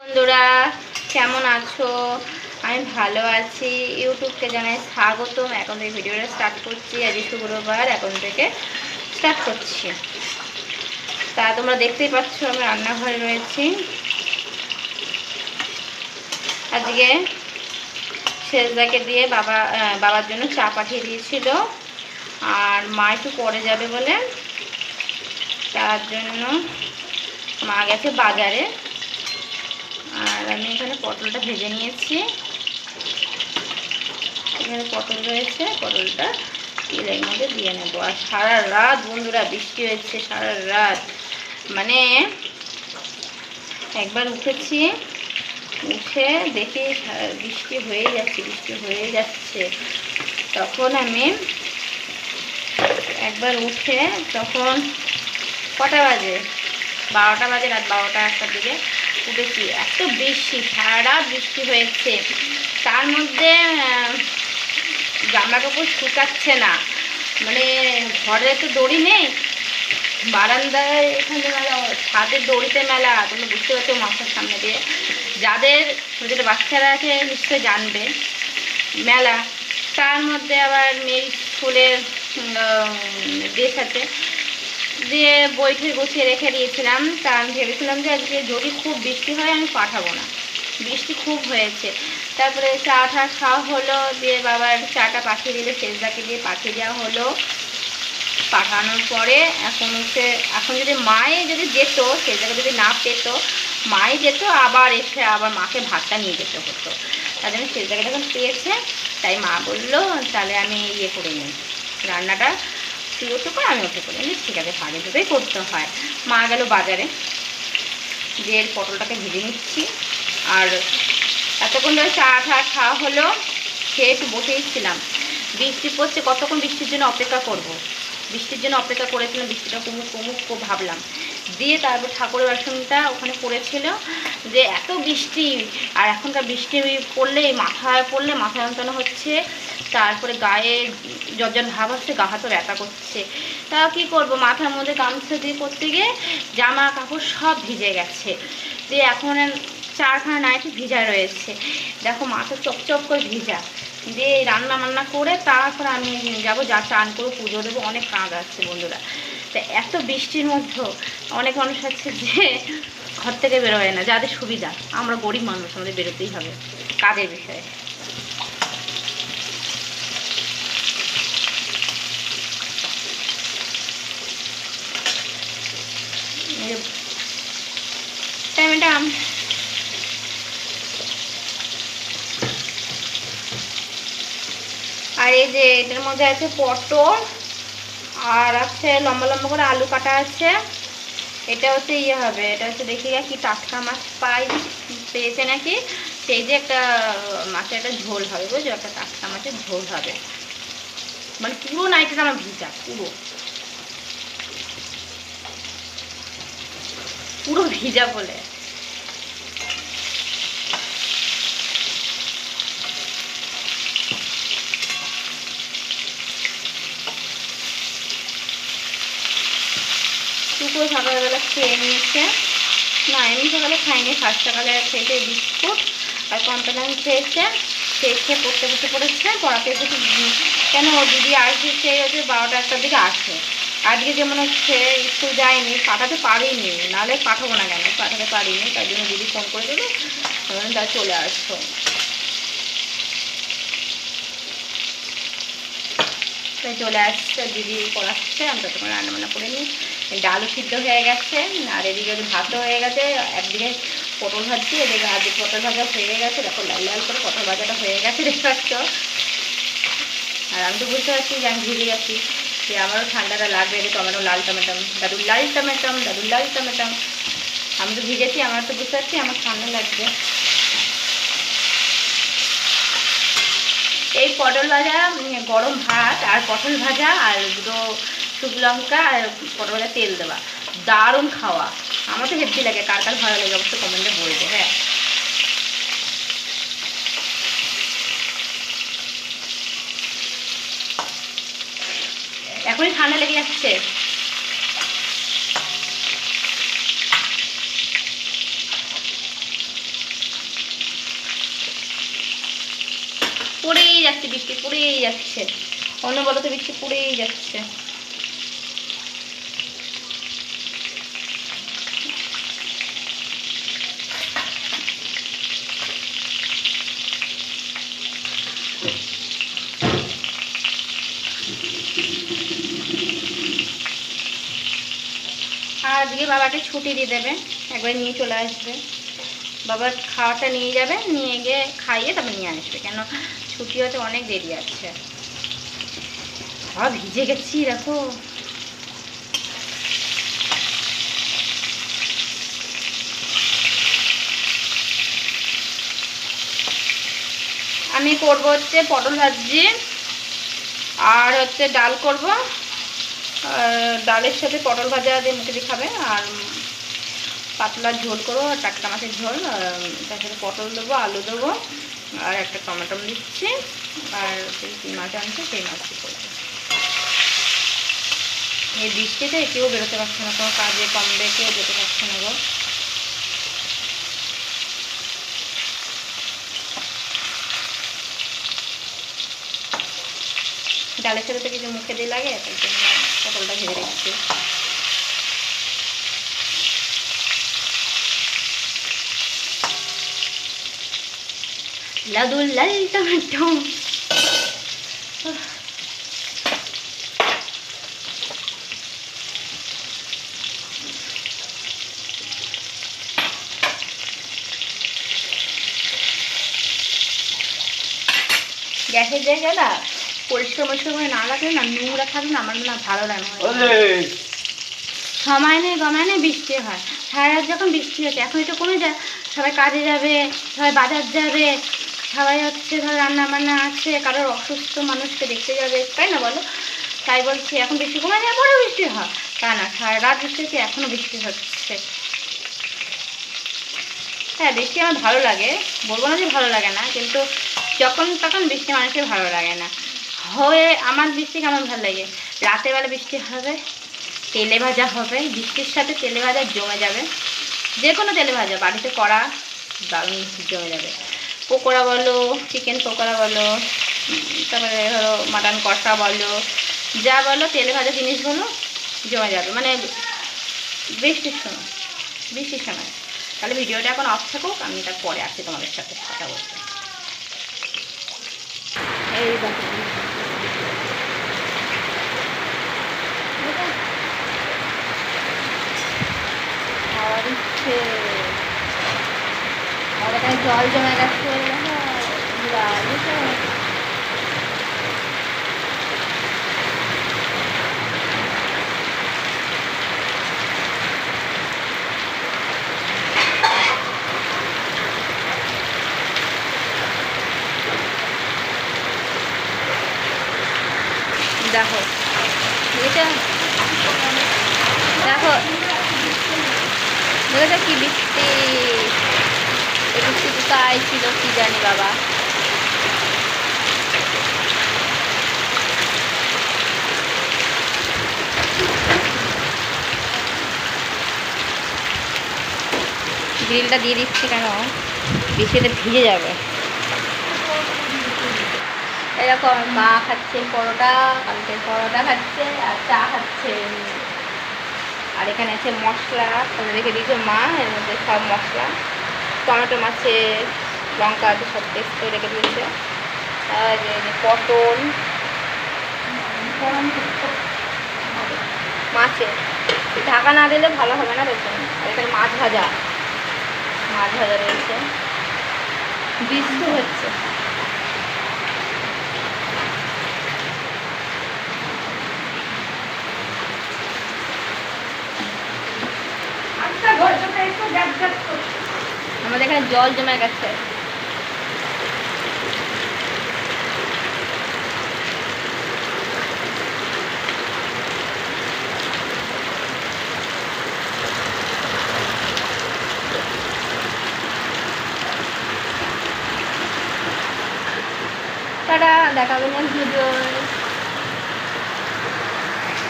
বন্ধুরা কেমন আছো? আমি ভালো আছি। ইউটিউবকে জানাই স্বাগতম। এখন থেকে ভিডিওটা স্টার্ট করছি। আজ শুক্রবার, এখন থেকে স্টার্ট করছি। তা তোমরা দেখতেই পাচ্ছ আমি রান্নাঘরে রয়েছি। আজকে সেজদাকে দিয়ে বাবার জন্য চা পাঠিয়ে দিয়েছিল, আর মা একটু পরে যাবে বলে তার জন্য মা গেছে বাজারে। আর আমি এখানে পটলটা ভেজে নিয়েছি। এখানে পটল রয়েছে, পটলটা তেলের মধ্যে দিয়ে নেব। আর সারা রাত বন্ধুরা বৃষ্টি হয়েছে, সারা রাত। মানে একবার উঠেছি, উঠে দেখি বৃষ্টি হয়ে যাচ্ছে। তখন আমি একবার উঠে, তখন কটা বাজে, 12টা বাজে, রাত 12টা 1টার দিকে উঠেছি। এত বৃষ্টি, সারা রাত বৃষ্টি হয়েছে। তার মধ্যে জামা কাপড় শুকাচ্ছে না। মানে ঘরে তো দড়ি নেই, বারান্দায় এখানে মেলা, ছাদের দড়িতে মেলা। তুমি বুঝতে পারছো মাথার সামনে দিয়ে, যাদের ছোটো বাচ্চারা আছে নিশ্চয়ই জানবে মেলা। তার মধ্যে আবার মেয়ের স্কুলের ড্রেস আছে, দিয়ে বইটি গুছিয়ে রেখে দিয়েছিলাম। তা আমি ভেবেছিলাম যে আজকে যদি খুব বৃষ্টি হয় আমি পাঠাবো না, বৃষ্টি খুব হয়েছে। তারপরে চা টা খাওয়া হলো, দিয়ে বাবার চাটা পাঠিয়ে দিলে, সেজদাকে দিয়ে পাঠিয়ে দেওয়া হলো। পাঠানোর পরে এখন যদি মায়ে যদি যেত, সেজদাকে যদি না পেত, মাই যেত, আবার এসে আবার মাকে ভাতটা নিয়ে যেতে হতো। তার জন্য সেজদাকে যখন পেয়েছে, তাই মা বললো তাহলে আমি করে নিই রান্নাটা, তুই ওঠে করে আমি ওঠে করে নিই। ঠিক আছে, ভাগে দুটোই করতে হয়। মা গেল বাজারে, দিয়ে পটলটাকে ভেজে নিচ্ছি। আর এতক্ষণ ধরে চা খাওয়া হলো, খেয়ে একটু বসেই ছিলাম। বৃষ্টি পড়ছে, কতক্ষণ বৃষ্টির জন্য অপেক্ষা করব। বৃষ্টির জন্য অপেক্ষা করেছিলাম, বৃষ্টিটা কমুক ভাবলাম। দিয়ে তারপর ঠাকুরের বাসনটা ওখানে পড়েছিল, যে এত বৃষ্টি। আর এখনকার বৃষ্টি পড়লে মাথায় যন্ত্রণা হচ্ছে, তারপরে গায়ে জ্বর ভাব হচ্ছে, গা হাতও ব্যথা করছে। তা কি করব, মাথার মধ্যে গামছা দিয়ে করতে গিয়ে জামা কাপড় সব ভিজে গেছে। দিয়ে এখন 4খানা নাইটি ভিজা রয়েছে, দেখো মাথা চকচক করে ভিজা। দিয়ে রান্না করে তারপরে আমি যাবো, যা চান করে পুজো দেবো। অনেক কাজ আসছে বন্ধুরা। তা এত বৃষ্টির মধ্যে অনেক মানুষ আছে যে ঘর থেকে বেরোয় না, যাদের সুবিধা। আমরা গরিব মানুষ, আমাদের বেরোতেই হবে কাজের বিষয়ে। আর এই যে এটার মধ্যে আছে পটল, আর আছে লম্বা লম্বা করে আলু কাটা আছে। এটা হচ্ছে হবে, এটা হচ্ছে দেখি কি টাটকা মাছ পেয়েছে নাকি, সেই যে একটা মাছের একটা ঝোল হবে, বুঝছো, একটা টাটকা মাছের ঝোল হবে। মানে পুরো নাইটটা আমার ভিজা, পুরো ভিজা বলে। টুকরো সকালবেলা খেয়ে নিয়েছে। না, এমনি সকালে খাইনি, ফার্স্ট সকালে খেয়েছে বিস্কুট আর কমপ্লেন খেয়েছে। খেয়ে পড়তে পড়েছে, পড়াতে এসে কেন ও দিদি আসবে, সেই হচ্ছে 12টা 1টার দিকে আসে। আজকে যেমন হচ্ছে স্কুল যায়নি, পাঠাতে পারিনি, নাহলে পাঠাবো না, কেন পাঠাতে পারিনি, তার জন্য দিদি ফোন করে দেবো, তাই চলে আসছো। তাই চলে আসছে, দিদি পড়াচ্ছে, আমি ততক্ষণ রান্নাবান্না করে নিই। ডালও সিদ্ধ হয়ে গেছে, আর এদিকে ভাতও হয়ে গেছে। একদিকে পটল ভাজছি, এদিকে আজকে পটল ভাজা হয়ে গেছে। দেখো লাল লাল করে পটল ভাজাটা হয়ে গেছে, দেখতে পাচ্ছ। আর আমি তো বুঝতে পারছি যে আমি ভিজে গেছি, যে আমারও ঠান্ডাটা লাগবে। টমেটো লাল টমেটাম, দাদুর লাল টমেটাম। আমি তো ভিজেছি, আমার তো বুঝতে পারছি আমার ঠান্ডা লাগবে। এই পটল ভাজা, গরম ভাত আর পটল ভাজা আর দুটো শুকনো লঙ্কা আর পটল ভাজা তেল দেওয়া, দারুণ খাওয়া। আমার তো হেভি লাগে, কার কার ভালো লাগে অবশ্যই কমেন্টে বলবে। হ্যাঁ, এখনই ঠান্ডা লেগে যাচ্ছে। পড়েই যাচ্ছে, বৃষ্টি পড়েই যাচ্ছে, অন্য বলো তো বৃষ্টি পড়েই যাচ্ছে। আজকে বাবাকে ছুটি দিয়ে দেবে, একবার নিয়ে চলে আসবে, বাবার খাওয়াটা নিয়ে যাবে, নিয়ে গিয়ে খাইয়ে তারপর নিয়ে আসবে, কেন ছুটি হতে অনেক দেরি আছে। ভিজে গেছি দেখো। আমি করব হচ্ছে পটল ভাজি আর হচ্ছে ডাল করব, ডালের সাথে পটল ভাজা দিয়ে মুখে দিয়ে খাবে, আর পাতলা ঝোল করবো, টাটকা মাছের ঝোল, তার সাথে পটল দেবো, আলু দেবো, আর একটা টমেটো দিচ্ছি, আর সেই মাছ আনছে সেই মাছটি করবো। এই বৃষ্টিতে কেউ বেরোতে পারছে না, কোনো কাজে কমবে, কেউ যেতে পারছে না গো। ডালের সাথে তো কিছু মুখে দিয়ে লাগে, তাই জন্য পটলটা ভেজে রেখেছি। লাদুল লাল টমেটো। গ্যাসের জায়গাটা পরিষ্কার করে না লাগলে না, নোংরা থাকলে না, আমার না ভালো লাগে না। সময় নেই গমায় নেই, বৃষ্টি হয়, সারা রাত যখন বৃষ্টি হচ্ছে, এখন একটু কমে যায়, সবাই কাজে যাবে, সবাই বাজার যাবে, সবাই হচ্ছে ধর রান্না বান্না আছে, কারোর অসুস্থ মানুষকে দেখতে যাবে, তাই না বলো? তাই বলছি এখন বৃষ্টি কমে যায় পরে বৃষ্টি হয়, তা না, সারা রাত বৃষ্টি হচ্ছে, এখনও বৃষ্টি হচ্ছে। হ্যাঁ, বৃষ্টি আমার ভালো লাগে, বলবো না যে ভালো লাগে না, কিন্তু যখন তখন বৃষ্টি মানুষের ভালো লাগে না। আমার বৃষ্টি কেমন ভালো লাগে, রাতের বেলা বৃষ্টি হবে, তেলে ভাজা হবে, বৃষ্টির সাথে তেলে ভাজা জমে যাবে, যে কোনো তেলে ভাজা বাড়িতে করা দারুণ জমে যাবে। পকোড়া বলো, চিকেন পকোড়া বলো, তারপরে ধরো মাটন কষা বলো, যা বলো তেলে ভাজা জিনিস বলো জমে যাবে, মানে বৃষ্টির সময়। তাহলে ভিডিওটা এখন অফ থাকুক, আমি এটা পরে আসছি তোমাদের সাথে কথা বলতে। এই খাওয়া দিচ্ছে, আর এখানে জল জমে গেছে, দেখো দেখেছো, দেখো দেখেছো কি বৃষ্টি, এই বৃষ্টি কোথায় ছিল কি জানি বাবা। গ্রিলটা দিয়ে দিচ্ছি কেন, বৃষ্টিতে ভিজে যাবে। এরকম মা খাচ্ছে পরোটা, কালকে পরোটা খাচ্ছে আর চা খাচ্ছে, আর এখানে আছে মশলা রেখে দিয়েছে মা, এর মধ্যে সব মশলা, টমেটো মাছে লঙ্কা আছে, সব টেস্ট করে রেখে দিয়েছে, আর পটল মাছে ঢাকা না দিলে ভালো হবে না দেখুন, আর এখানে মাছ ভাজা রয়েছে, বৃষ্টি হচ্ছে। আমাদের এখানে জল জমে গেছে, টাটা, দেখাবেন ভিডিও।